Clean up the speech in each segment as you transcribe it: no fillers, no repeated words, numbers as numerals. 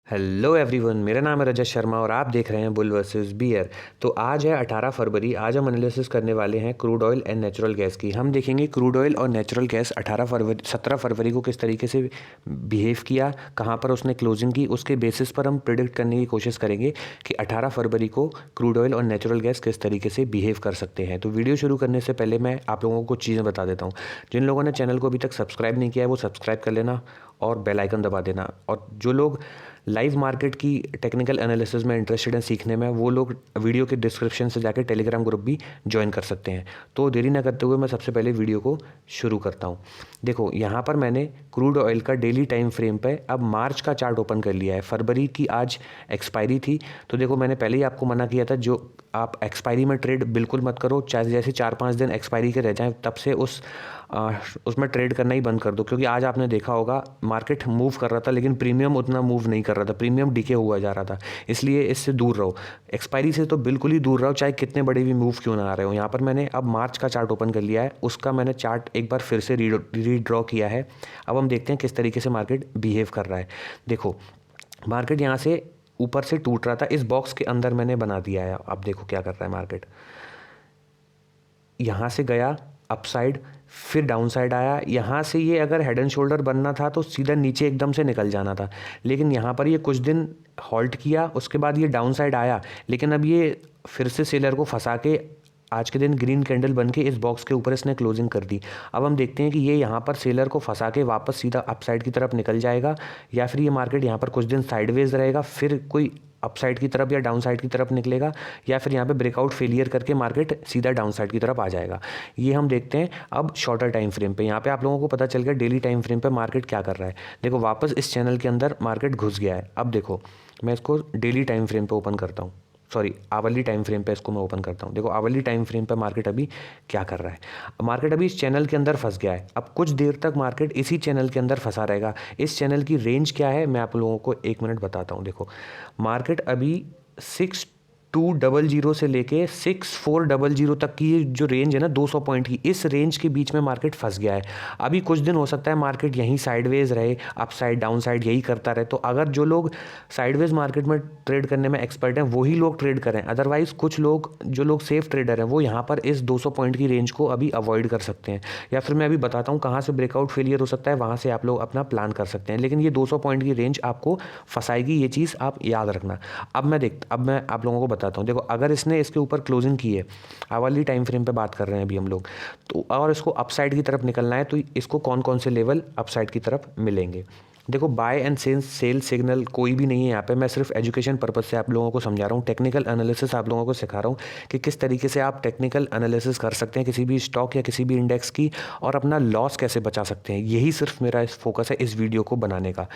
Hello everyone, मेरा नाम है रजत शर्मा और आप देख रहे हैं बुल वर्सेस बियर। तो आज है 18 फरवरी। आज हम एनालिसिस करने वाले हैं crude oil and natural gas की। हम देखेंगे क्रूड ऑयल और नेचुरल गैस 17 फरवरी को किस तरीके से बिहेव किया, कहाँ पर उसने क्लोजिंग की, उसके बेसिस पर हम प्रिडिक्ट करने की कोशिश करेंगे कि 18 फरवरी को क्रूड ऑयल और नेचुरल गैस किस तरीके से बिहेव कर सकते हैं। तो वीडियो शुरू करने से पहले मैं आप लोगों को कुछ चीज़ें बता देता हूँ। जिन लोगों ने चैनल को अभी तक सब्सक्राइब नहीं किया है वो सब्सक्राइब कर लेना और बेल आइकन दबा देना। और जो लोग लाइव मार्केट की टेक्निकल एनालिसिस में इंटरेस्टेड हैं सीखने में, वो लोग वीडियो के डिस्क्रिप्शन से जाकर टेलीग्राम ग्रुप भी ज्वाइन कर सकते हैं। तो देरी ना करते हुए मैं सबसे पहले वीडियो को शुरू करता हूँ। देखो यहाँ पर मैंने क्रूड ऑयल का डेली टाइम फ्रेम पे अब मार्च का चार्ट ओपन कर लिया है। फरवरी की आज एक्सपायरी थी, तो देखो मैंने पहले ही आपको मना किया था जो आप एक्सपायरी में ट्रेड बिल्कुल मत करो। चाहे जैसे 4-5 दिन एक्सपायरी के रह जाएं तब से उसमें ट्रेड करना ही बंद कर दो, क्योंकि आज आपने देखा होगा मार्केट मूव कर रहा था लेकिन प्रीमियम उतना मूव नहीं कर रहा था, प्रीमियम डिके हुआ जा रहा था। इसलिए इससे दूर रहो, एक्सपायरी से तो बिल्कुल ही दूर रहो, चाहे कितने बड़े भी मूव क्यों ना आ रहे हो। यहाँ पर मैंने अब मार्च का चार्ट ओपन कर लिया है, उसका मैंने चार्ट एक बार फिर से रीड्रॉ किया है। अब हम देखते हैं किस तरीके से मार्केट बिहेव कर रहा है। देखो मार्केट यहाँ से ऊपर से टूट रहा था, इस बॉक्स के अंदर मैंने बना दिया है। अब देखो क्या कर रहा है मार्केट, यहाँ से गया अपसाइड, फिर डाउन साइड आया। यहाँ से ये अगर हेड एंड शोल्डर बनना था तो सीधा नीचे एकदम से निकल जाना था, लेकिन यहाँ पर ये कुछ दिन हॉल्ट किया, उसके बाद ये डाउन साइड आया। लेकिन अब ये फिर से सेलर को फंसा के आज के दिन ग्रीन कैंडल बन के इस बॉक्स के ऊपर इसने क्लोजिंग कर दी। अब हम देखते हैं कि ये यहाँ पर सेलर को फंसा के वापस सीधा अपसाइड की तरफ निकल जाएगा, या फिर ये मार्केट यहाँ पर कुछ दिन साइडवेज रहेगा, फिर कोई अपसाइड की तरफ या डाउन साइड की तरफ निकलेगा, या फिर यहाँ पे ब्रेकआउट फेलियर करके मार्केट सीधा डाउन साइड की तरफ आ जाएगा। ये हम देखते हैं अब शॉर्टर टाइम फ्रेम पे। यहाँ पे आप लोगों को पता चल गया डेली टाइम फ्रेम पे मार्केट क्या कर रहा है। देखो वापस इस चैनल के अंदर मार्केट घुस गया है। अब देखो मैं इसको डेली टाइम फ्रेम पे ओपन करता हूँ, सॉरी आवरली टाइम फ्रेम पे इसको मैं ओपन करता हूँ। देखो आवरली टाइम फ्रेम पे मार्केट अभी क्या कर रहा है। मार्केट अभी इस चैनल के अंदर फंस गया है। अब कुछ देर तक मार्केट इसी चैनल के अंदर फंसा रहेगा। इस चैनल की रेंज क्या है मैं आप लोगों को 1 मिनट बताता हूँ। देखो मार्केट अभी 6200 से लेके 6400 तक की जो रेंज है ना 200 पॉइंट की, इस रेंज के बीच में मार्केट फंस गया है। अभी कुछ दिन हो सकता है मार्केट यहीं साइडवेज रहे, अप साइड डाउन साइड यही करता रहे। तो अगर जो लोग साइडवेज मार्केट में ट्रेड करने में एक्सपर्ट हैं वही लोग ट्रेड करें, अदरवाइज कुछ लोग जो लोग सेफ ट्रेडर हैं वो यहाँ पर इस 200 पॉइंट की रेंज को अभी अवॉइड कर सकते हैं। या फिर मैं अभी बताता हूँ कहाँ से ब्रेकआउट फेलियर हो सकता है, वहाँ से आप लोग अपना प्लान कर सकते हैं। लेकिन ये 200 पॉइंट की रेंज आपको फंसाएगी, ये चीज़ आप याद रखना। अब मैं आप लोगों को बताता हूँ। देखो अगर इसने इसके ऊपर क्लोजिंग की है, आवाली टाइम फ्रेम पे बात कर रहे हैं अभी हम लोग, तो और इसको अपसाइड की तरफ निकलना है तो इसको कौन कौन से लेवल अपसाइड की तरफ मिलेंगे। देखो बाय एंड सेल सिग्नल कोई भी नहीं है यहाँ पे, मैं सिर्फ एजुकेशन पर्पज से आप लोगों को समझा रहा हूँ, टेक्निकल एनालिसिस आप लोगों को सिखा रहा हूँ कि किस तरीके से आप टेक्निकल एनालिसिस कर सकते हैं किसी भी स्टॉक या किसी भी इंडेक्स की, और अपना लॉस कैसे बचा सकते हैं। यही सिर्फ मेरा इस फोकस है इस वीडियो को बनाने का।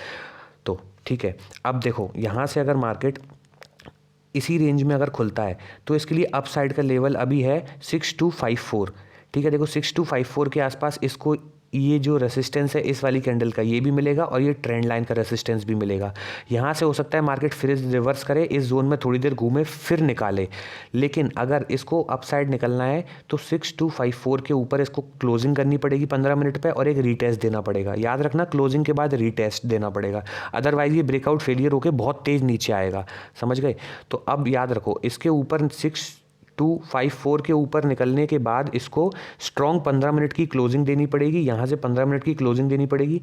तो ठीक है, अब देखो यहाँ से अगर मार्केट इसी रेंज में अगर खुलता है तो इसके लिए अप साइड का लेवल अभी है 6254। ठीक है, देखो 6254 के आसपास इसको ये जो रेसिस्टेंस है इस वाली कैंडल का ये भी मिलेगा और ये ट्रेंड लाइन का रेसिस्टेंस भी मिलेगा। यहाँ से हो सकता है मार्केट फिर रिवर्स करे, इस जोन में थोड़ी देर घूमे फिर निकाले। लेकिन अगर इसको अप साइड निकलना है तो 6254 के ऊपर इसको क्लोजिंग करनी पड़ेगी 15 मिनट पे और एक रीटेस्ट देना पड़ेगा। याद रखना क्लोजिंग के बाद रीटेस्ट देना पड़ेगा, अदरवाइज ये ब्रेकआउट फेलियर होकर बहुत तेज नीचे आएगा। समझ गए? तो अब याद रखो इसके ऊपर 6254 के ऊपर निकलने के बाद इसको स्ट्रॉन्ग 15 मिनट की क्लोजिंग देनी पड़ेगी, यहाँ से 15 मिनट की क्लोजिंग देनी पड़ेगी,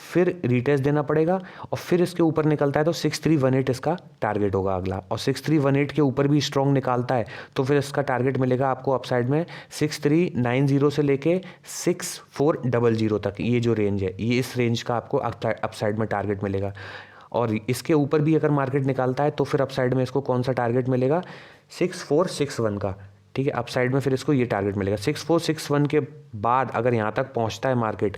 फिर रीटेस्ट देना पड़ेगा और फिर इसके ऊपर निकलता है तो 6318 इसका टारगेट होगा अगला। और 6318 के ऊपर भी स्ट्रॉन्ग निकालता है तो फिर इसका टारगेट मिलेगा आपको अपसाइड में 6390 से लेके 6400 तक। ये जो रेंज है ये इस रेंज का आपको अपसाइड में टारगेट मिलेगा। और इसके ऊपर भी अगर मार्केट निकालता है तो फिर अपसाइड में इसको कौन सा टारगेट मिलेगा 6461 का। ठीक है, अपसाइड में फिर इसको ये टारगेट मिलेगा 6461 के बाद अगर यहाँ तक पहुँचता है मार्केट।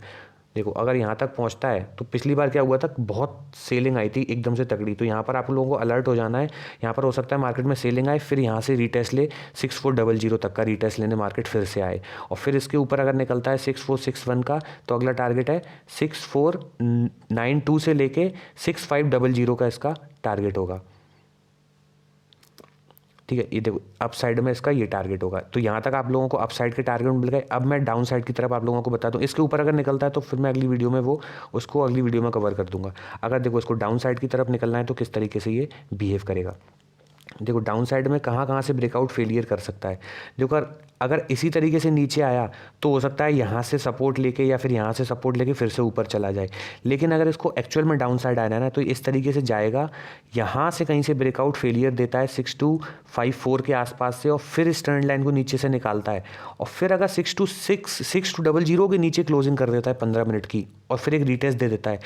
देखो अगर यहाँ तक पहुँचता है तो पिछली बार क्या हुआ था, बहुत सेलिंग आई थी एकदम से तगड़ी, तो यहाँ पर आप लोगों को अलर्ट हो जाना है। यहाँ पर हो सकता है मार्केट में सेलिंग आए, फिर यहाँ से रीटेस्ट ले 6400 तक का रीटेस्ट लेने मार्केट फिर से आए, और फिर इसके ऊपर अगर निकलता है 6461 का तो अगला टारगेट है 6492 से लेके 6500 का इसका टारगेट होगा। ठीक है, ये देखो अप साइड में इसका ये टारगेट होगा। तो यहाँ तक आप लोगों को अप साइड के टारगेट मिल गए। अब मैं डाउन साइड की तरफ आप लोगों को बताता हूँ। इसके ऊपर अगर निकलता है तो फिर मैं अगली वीडियो में उसको अगली वीडियो में कवर कर दूंगा। अगर देखो इसको डाउन साइड की तरफ निकलना है तो किस तरीके से ये बिहेव करेगा। देखो डाउन साइड में कहाँ कहाँ से ब्रेकआउट फेलियर कर सकता है। देखो अगर इसी तरीके से नीचे आया तो हो सकता है यहाँ से सपोर्ट लेके या फिर यहाँ से सपोर्ट लेके फिर से ऊपर चला जाए। लेकिन अगर इसको एक्चुअल में डाउन साइड आना है ना तो इस तरीके से जाएगा, यहाँ से कहीं से ब्रेकआउट फेलियर देता है 6254 के आसपास से, और फिर इस ट्रेंड लाइन को नीचे से निकालता है, और फिर अगर 6200 के नीचे क्लोजिंग कर देता है 15 मिनट की, और फिर एक रीटेस्ट दे देता है,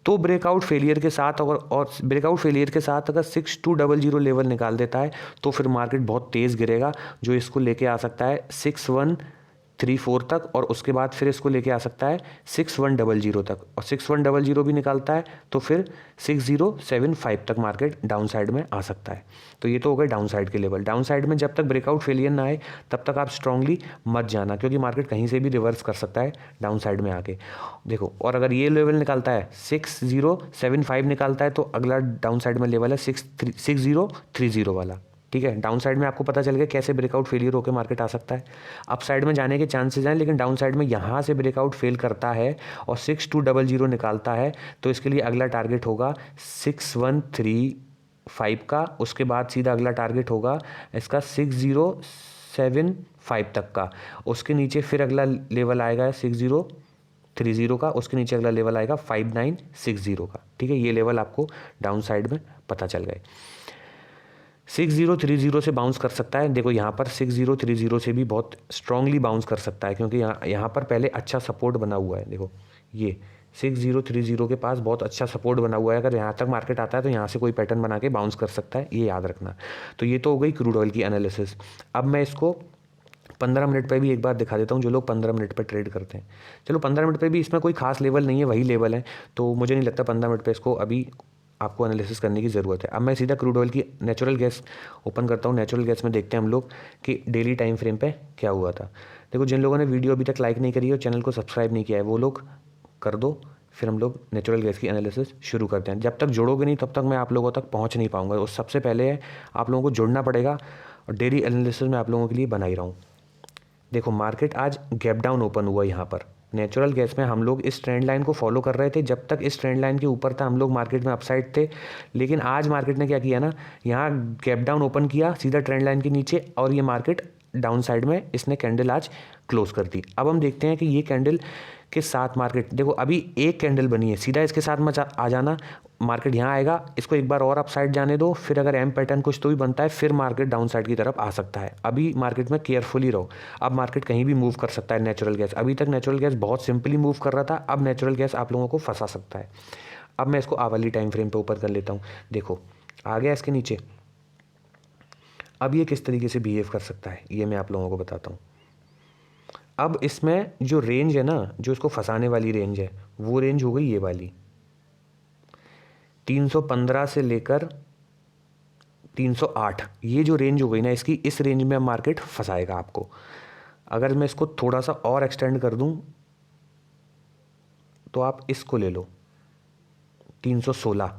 तो ब्रेकआउट फेलियर के साथ और ब्रेकआउट फेलियर के साथ अगर 6200 लेवल निकाल देता है तो फिर मार्केट बहुत तेज़ गिरेगा, जो इसको लेके आ सकता है 6134 तक, और उसके बाद फिर इसको लेके आ सकता है 6100 तक, और 6100 भी निकालता है तो फिर 6075 तक मार्केट डाउन साइड में आ सकता है। तो ये तो हो गए डाउन साइड के लेवल। डाउन साइड में जब तक ब्रेकआउट फेलियर ना आए तब तक आप स्ट्रांगली मत जाना, क्योंकि मार्केट कहीं से भी रिवर्स कर सकता है डाउन साइड में आके। देखो, और अगर ये लेवल निकालता है 6075 निकालता है तो अगला डाउन साइड में लेवल है 6030 वाला। ठीक है, डाउन साइड में आपको पता चल गया कैसे ब्रेकआउट फेलियर होकर मार्केट आ सकता है। अप साइड में जाने के चांसेस हैं, लेकिन डाउन साइड में यहाँ से ब्रेकआउट फेल करता है और 6200 निकालता है तो इसके लिए अगला टारगेट होगा 6135 का। उसके बाद सीधा अगला टारगेट होगा इसका 6075 तक का। उसके नीचे फिर अगला लेवल आएगा 6030 का। उसके नीचे अगला लेवल आएगा 5960 का। ठीक है, ये लेवल आपको डाउन साइड में पता चल गए। 6030 से बाउंस कर सकता है। देखो यहाँ पर 6030 से भी बहुत स्ट्रांगली बाउंस कर सकता है, क्योंकि यहाँ पर पहले अच्छा सपोर्ट बना हुआ है। देखो ये 6030 के पास बहुत अच्छा सपोर्ट बना हुआ है। अगर यहाँ तक मार्केट आता है तो यहाँ से कोई पैटर्न बना के बाउंस कर सकता है, ये याद रखना। तो ये तो हो गई क्रूड ऑयल की एनालिसिस। अब मैं इसको 15 मिनट पे भी एक बार दिखा देता हूँ, जो लोग 15 मिनट पे ट्रेड करते हैं। चलो 15 मिनट पे भी इसमें कोई खास लेवल नहीं है, वही लेवल है, तो मुझे नहीं लगता 15 मिनट पे इसको अभी आपको एनालिसिस करने की ज़रूरत है। अब मैं सीधा क्रूड ऑयल की नेचुरल गैस ओपन करता हूँ। नेचुरल गैस में देखते हैं हम लोग कि डेली टाइम फ्रेम पे क्या हुआ था। देखो, जिन लोगों ने वीडियो अभी तक लाइक नहीं करी है और चैनल को सब्सक्राइब नहीं किया है वो लोग कर दो, फिर हम लोग नेचुरल गैस की एनालिसिस शुरू करते हैं। जब तक जुड़ोगे नहीं तब तक मैं आप लोगों तक पहुँच नहीं पाऊँगा। उस सबसे पहले आप लोगों को जुड़ना पड़ेगा, और डेली एनालिसिस मैं आप लोगों के लिए बना ही रहा हूँ। देखो, मार्केट आज गैप डाउन ओपन हुआ यहाँ पर। नेचुरल गैस में हम लोग इस ट्रेंड लाइन को फॉलो कर रहे थे। जब तक इस ट्रेंड लाइन के ऊपर था हम लोग मार्केट में अपसाइड थे, लेकिन आज मार्केट ने क्या किया ना, यहाँ गैप डाउन ओपन किया सीधा ट्रेंड लाइन के नीचे, और ये मार्केट डाउन साइड में इसने कैंडल आज क्लोज कर दी। अब हम देखते हैं कि ये कैंडल के साथ मार्केट, देखो अभी एक कैंडल बनी है, सीधा इसके साथ मत आ जाना। मार्केट यहाँ आएगा, इसको एक बार और अप साइड जाने दो, फिर अगर एम पैटर्न कुछ तो भी बनता है फिर मार्केट डाउन साइड की तरफ आ सकता है। अभी मार्केट में केयरफुली रहो। अब मार्केट कहीं भी मूव कर सकता है नेचुरल गैस। अभी तक नेचुरल गैस बहुत सिंपली मूव कर रहा था, अब नेचुरल गैस आप लोगों को फंसा सकता है। अब मैं इसको आवाली टाइम फ्रेम पे ऊपर कर लेता हूँ। देखो आ गया इसके नीचे। अब ये किस तरीके से बिहेव कर सकता है ये मैं आप लोगों को बताता हूँ। अब इसमें जो रेंज है ना, जो इसको फंसाने वाली रेंज है, वो रेंज हो गई ये वाली 315 से लेकर 308। ये जो रेंज हो गई ना इसकी, इस रेंज में मार्केट फंसाएगा आपको। अगर मैं इसको थोड़ा सा और एक्सटेंड कर दूं तो आप इसको ले लो 316।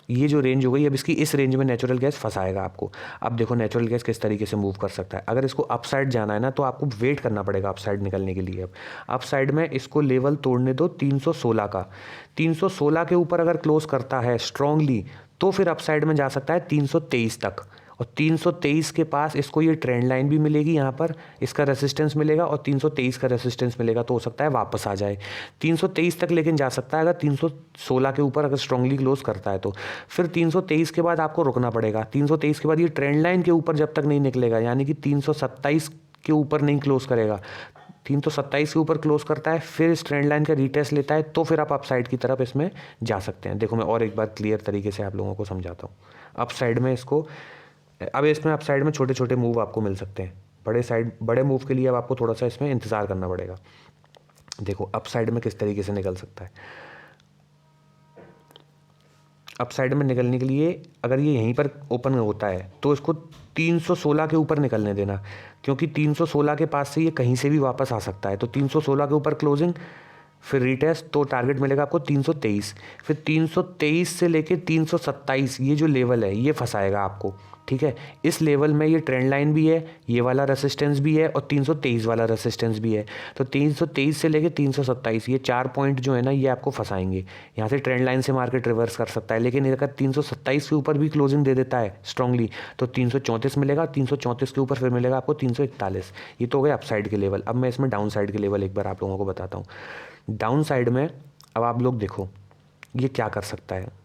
ये जो रेंज हो गई, अब इसकी इस रेंज में नेचुरल गैस फंसाएगा आपको। अब देखो नेचुरल गैस किस तरीके से मूव कर सकता है। अगर इसको अप साइड जाना है ना तो आपको वेट करना पड़ेगा अप साइड निकलने के लिए। अब अप साइड में इसको लेवल तोड़ने दो 316 का। 316 के ऊपर अगर क्लोज करता है स्ट्रांगली तो फिर अप साइड में जा सकता है 323 तक, और 323 के पास इसको ये ट्रेंड लाइन भी मिलेगी, यहाँ पर इसका रेसिस्टेंस मिलेगा और 323 का रेसिस्टेंस मिलेगा, तो हो सकता है वापस आ जाए 323 तक, लेकिन जा सकता है अगर 316 के ऊपर अगर स्ट्रांगली क्लोज करता है तो। फिर 323 के बाद आपको रुकना पड़ेगा। 323 के बाद ये ट्रेंड लाइन के ऊपर जब तक नहीं निकलेगा, यानी कि 327 के ऊपर नहीं क्लोज करेगा, 327 के ऊपर क्लोज करता है, फिर इस ट्रेंड लाइन का रीटेस्ट लेता है, तो फिर आप अप साइड की तरफ इसमें जा सकते हैं। देखो मैं और एक बार क्लियर तरीके से आप लोगों को समझाता हूँ। अप साइड में इसको, अब इसमें अप साइड में छोटे छोटे मूव आपको मिल सकते हैं। बड़े मूव के लिए अब आपको थोड़ा सा इसमें इंतज़ार करना पड़ेगा। देखो अप साइड में किस तरीके से निकल सकता है। अप साइड में निकलने के लिए अगर ये यहीं पर ओपन होता है तो इसको 316 के ऊपर निकलने देना, क्योंकि 316 के पास से ये कहीं से भी वापस आ सकता है। तो 316 के ऊपर क्लोजिंग, फिर रीटेस्ट तो टारगेट मिलेगा आपको 323, फिर 323 से लेके 327 ये जो लेवल है ये फंसाएगा आपको, ठीक है। इस लेवल में ये ट्रेंड लाइन भी है, ये वाला रेसिस्टेंस भी है और 323 वाला रेसिस्टेंस भी है। तो 323 से लेके 327 ये 4 पॉइंट जो है ना ये आपको फंसाएंगे। यहाँ से ट्रेंड लाइन से मार्केट रिवर्स कर सकता है, लेकिन अगर 327 के ऊपर भी क्लोजिंग दे देता है स्ट्रांगली तो 334 मिलेगा, 334 के ऊपर फिर मिलेगा आपको 341। ये तो हो गए अपसाइड के लेवल। अब मैं इसमें डाउन साइड के लेवल एक बार आप लोगों को बताता हूँ। डाउन साइड में अब आप लोग देखो ये क्या कर सकता है,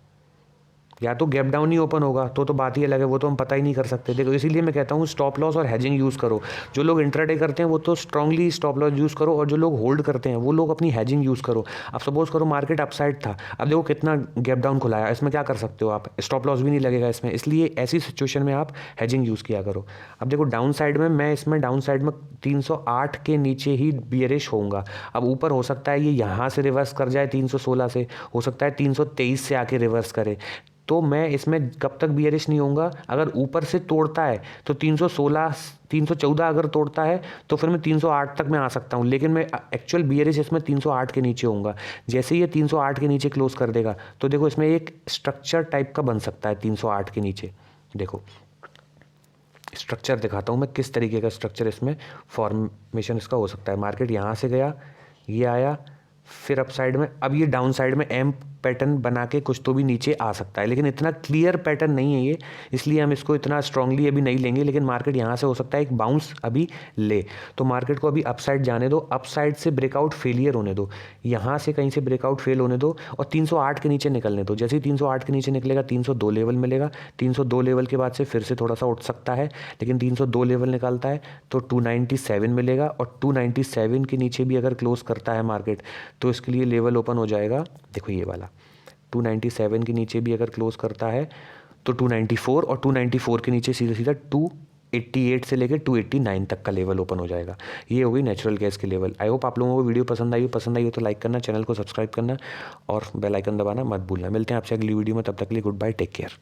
या तो गैप डाउन ही ओपन होगा तो बात ही अलग है, वो तो हम पता ही नहीं कर सकते। देखो इसीलिए मैं कहता हूँ स्टॉप लॉस और हेजिंग यूज़ करो। जो लोग इंट्राडे करते हैं वो तो स्ट्रांगली स्टॉप लॉस यूज़ करो, और जो लोग होल्ड करते हैं वो लोग अपनी हेजिंग यूज़ करो। अब सपोज करो मार्केट अपसाइड था, अब देखो कितना गैप डाउन खुलाया, इसमें क्या कर सकते हो आप, स्टॉप लॉस भी नहीं लगेगा इसमें, इसलिए ऐसी सिचुएशन में आप हेजिंग यूज़ किया करो। अब देखो डाउन साइड में मैं इसमें डाउन साइड में 308 के नीचे ही बियरिश होऊंगा। अब ऊपर हो सकता है ये यहाँ से रिवर्स कर जाए 316 से, हो सकता है 323 से आके रिवर्स करे, तो मैं इसमें कब तक बियरिश नहीं होऊंगा। अगर ऊपर से तोड़ता है तो 316 314 अगर तोड़ता है तो फिर मैं 308 तक मैं आ सकता हूं, लेकिन मैं एक्चुअल बियरिश इसमें 308 के नीचे होऊंगा। जैसे ही ये 308 के नीचे क्लोज कर देगा तो देखो इसमें एक स्ट्रक्चर टाइप का बन सकता है 308 के नीचे। देखो स्ट्रक्चर दिखाता हूं मैं किस तरीके का स्ट्रक्चर इसमें फॉर्मेशन इसका हो सकता है। मार्केट यहाँ से गया, ये आया, फिर अप साइड में, अब ये डाउन साइड में एम पैटर्न बना के कुछ तो भी नीचे आ सकता है, लेकिन इतना क्लियर पैटर्न नहीं है ये, इसलिए हम इसको इतना स्ट्रांगली अभी नहीं लेंगे। लेकिन मार्केट यहाँ से हो सकता है एक बाउंस अभी ले, तो मार्केट को अभी अपसाइड जाने दो, अपसाइड से ब्रेकआउट फेलियर होने दो, यहाँ से कहीं से ब्रेकआउट फेल होने दो और 308 के नीचे निकलने दो। जैसे ही 308 के नीचे निकलेगा 302 लेवल मिलेगा, 302 लेवल के बाद से फिर से थोड़ा सा उठ सकता है, लेकिन 302 लेवल निकालता है तो 297 मिलेगा, और 297 के नीचे भी अगर क्लोज करता है मार्केट तो इसके लिए लेवल ओपन हो जाएगा, देखो ये वाला 297 के नीचे भी अगर क्लोज करता है तो 294, और 294 के नीचे सीधा सीधा 288 से लेकर 289 तक का लेवल ओपन हो जाएगा। ये हो गई नेचुरल गैस के लेवल। आई होप आप लोगों को वीडियो पसंद आई हो तो लाइक करना, चैनल को सब्सक्राइब करना और बेल आइकन दबाना मत भूलना। मिलते हैं आपसे अगली वीडियो में, तब तक के लिए गुड बाय, टेक केयर।